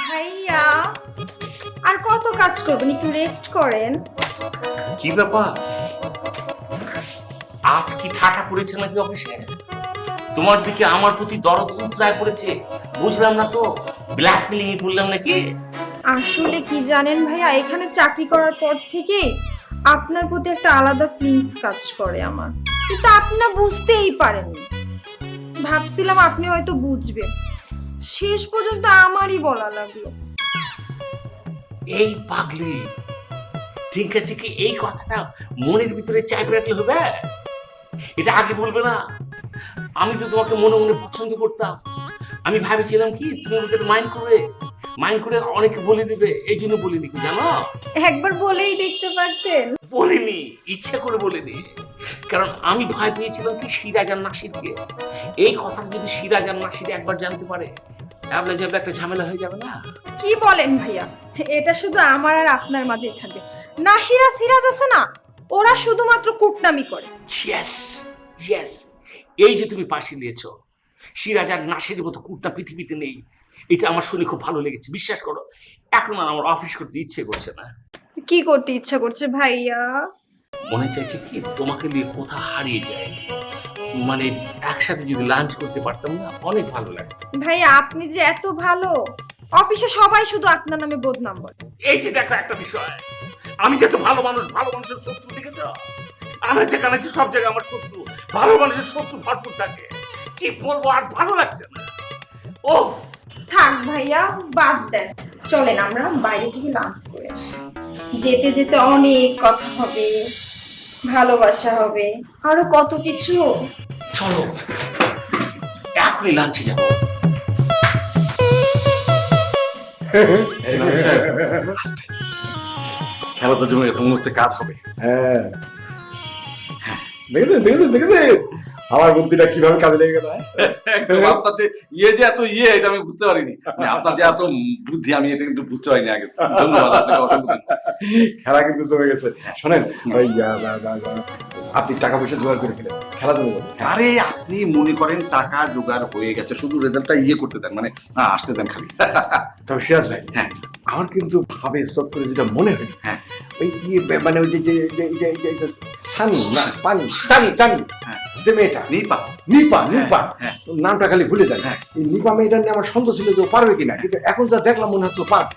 ভাইয়া আর কত কাজ করবেন, একটু রেস্ট করেন। কি ব্যাপার, আজ কি ঠাটা পড়েছে নাকি অফিসে? তোমার দিকে আমার প্রতি দরদ উতরায় পড়েছে, বুঝলাম না তো। ব্ল্যাকমেলিং এ পড়লাম নাকি? আসলে কি জানেন ভাইয়া, এখানে চাকরি করার পর থেকে আপনার প্রতি একটা আলাদা ফিলিংস কাজ করে আমার, কিন্তু আপনি না বুঝতেই পারেননি। ভাবছিলাম আপনি হয়তো বুঝবেন, শেষ পর্যন্ত আমারই বলা লাগলো। এই পাগলি, ঠিক আছে কি এই কথাটা মনের ভিতরে চাপ রাখলে হবে? এটা আগে বলবে না? আমি তো তোমাকে মনে মনে পছন্দ করতাম। আমি ভেবেছিলাম কি তুমি ওদের মাইন্ড করে অনেকে বলে দিবে, এই জন্য বলিনি, কি জানো? একবার বলেই দেখতে পারতেন। বলিনি, ইচ্ছা করে বলিনি। কারণ আমি ভয় পেয়েছিলাম কি সিরাজ আর নাসিরকে। এই কথাটা যদি সিরাজ আর নাসির একবার জানতে পারে, তাহলে যাবে একটা ঝামেলা হয়ে যাবে না? কি বলেন ভাইয়া, এটা শুধু আমার আর আপনার মাঝেই থাকবে। নাসিরা সিরাজ আছে না, ওরা শুধুমাত্র কুটনামি করে। ইয়েস ইয়েস, এই যে তুমি পাশে নিয়েছো, সিরাজ আর নাসিরের মতো কুটনা পৃথিবীতে নেই। এটা আমার শুনে খুব ভালো লেগেছে, বিশ্বাস করো। এখন আর আমার অফিস করতে ইচ্ছে করছে না। কি করতে ইচ্ছা করছে ভাইয়া? মনে চাইছে কি তোমাকে নিয়ে কোথা হারিয়ে যায়, মানে একসাথে যদি লাঞ্চ করতে পারতাম না, অনেক ভালো লাগতো। ভাইয়া আপনি যে এত ভালো, অফিসে সবাই শুধু আপনার নামে বদনাম বলে। এই যে দেখো একটা বিষয়, আমি যে তো ভালো মানুষের শত্রু দেখেছ? আনাচে কানাচে সব জায়গায় আমার শত্রু, ভালো মানুষের শত্রু ভরপুর থাকে। কি বলবো, আর ভালো লাগছে না। ও থাক ভাইয়া, বাদ দেন, চলেন আমরা বাইরে থেকে লাঞ্চ করে আসি। যেতে যেতে অনেক কথা হবে, ভালোবাসা হবে, আরো কত কিছু। চলো এখনই লাঞ্চে যাবো। খেলা তো জমে গেছে, মনে হচ্ছে কাজ হবে। হ্যাঁ দেখেছেন আমার বুদ্ধিটা কিভাবে কাজে লেগে গেল। একদম আপনার যে যে এত এটা আমি বুঝতে পারিনি। মানে আপনার যে এত বুদ্ধি আমি এটা কিন্তু বুঝতে পারিনি আগে। ধন্যবাদ আপনাকে, অসংখ্য ধন্যবাদ। খেলা কিন্তু জমে গেছে। শোনেন ওই আপনি টাকা পয়সা জোগাড় করে ফেলেন, খেলা জমে যাবে। আরে আপনি মনে করেন টাকা জোগাড় হয়ে গেছে, শুধু রেজাল্টটা করতে দেন, মানে আসতে দেন খালি। তবে সিরাজ ভাই, হ্যাঁ আমার কিন্তু ভাবে সব করে যেটা মনে হয়, হ্যাঁ ওই মানে ওই যে সানি না পানি সানি চানি, হ্যাঁ যে মেয়েটা নিপা নিপা নিপা, হ্যাঁ। নামটা খালি ভুলে যাই। হ্যাঁ। এই নিপা মেয়েটা নিয়ে আমার সন্দেহ ছিল যে ও পারবে কিনা, কিন্তু এখন যা দেখলাম মনে হচ্ছে ও পারবে।